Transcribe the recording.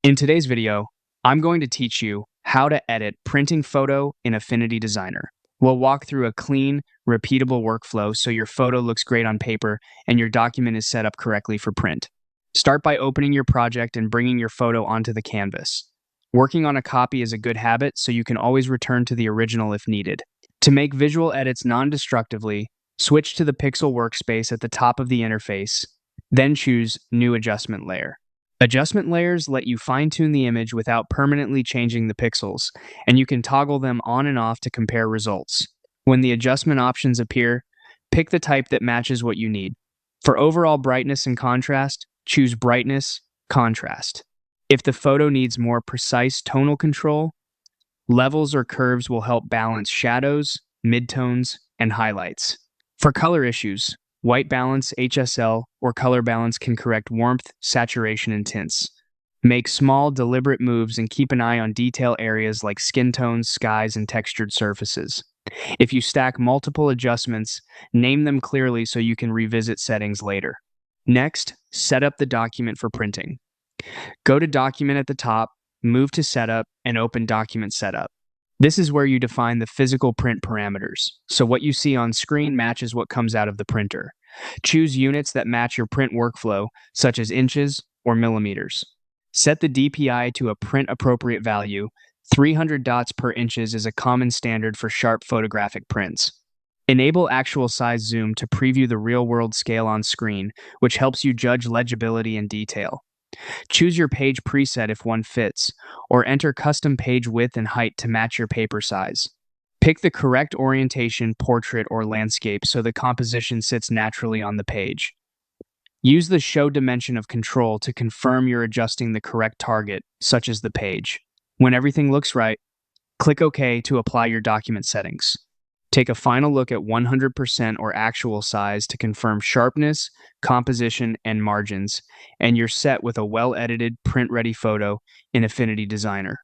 In today's video, I'm going to teach you how to edit printing photo in Affinity Designer. We'll walk through a clean, repeatable workflow so your photo looks great on paper and your document is set up correctly for print. Start by opening your project and bringing your photo onto the canvas. Working on a copy is a good habit, so you can always return to the original if needed. To make visual edits non-destructively, switch to the pixel workspace at the top of the interface, then choose New Adjustment Layer. Adjustment layers let you fine-tune the image without permanently changing the pixels, and you can toggle them on and off to compare results. When the adjustment options appear, pick the type that matches what you need. For overall brightness and contrast, choose Brightness, Contrast. If the photo needs more precise tonal control, levels or curves will help balance shadows, midtones, and highlights. For color issues, white balance, HSL, or color balance can correct warmth, saturation, and tints. Make small, deliberate moves and keep an eye on detail areas like skin tones, skies, and textured surfaces. If you stack multiple adjustments, name them clearly so you can revisit settings later. Next, set up the document for printing. Go to Document at the top, move to Setup, and open Document Setup. This is where you define the physical print parameters, so what you see on screen matches what comes out of the printer. Choose units that match your print workflow, such as inches or millimeters. Set the DPI to a print-appropriate value. 300 dots per inches is a common standard for sharp photographic prints. Enable actual size zoom to preview the real-world scale on screen, which helps you judge legibility and detail. Choose your page preset if one fits, or enter custom page width and height to match your paper size. Pick the correct orientation, portrait, or landscape so the composition sits naturally on the page. Use the Show Dimension of Control to confirm you're adjusting the correct target, such as the page. When everything looks right, click OK to apply your document settings. Take a final look at 100% or actual size to confirm sharpness, composition, and margins, and you're set with a well-edited, print-ready photo in Affinity Designer.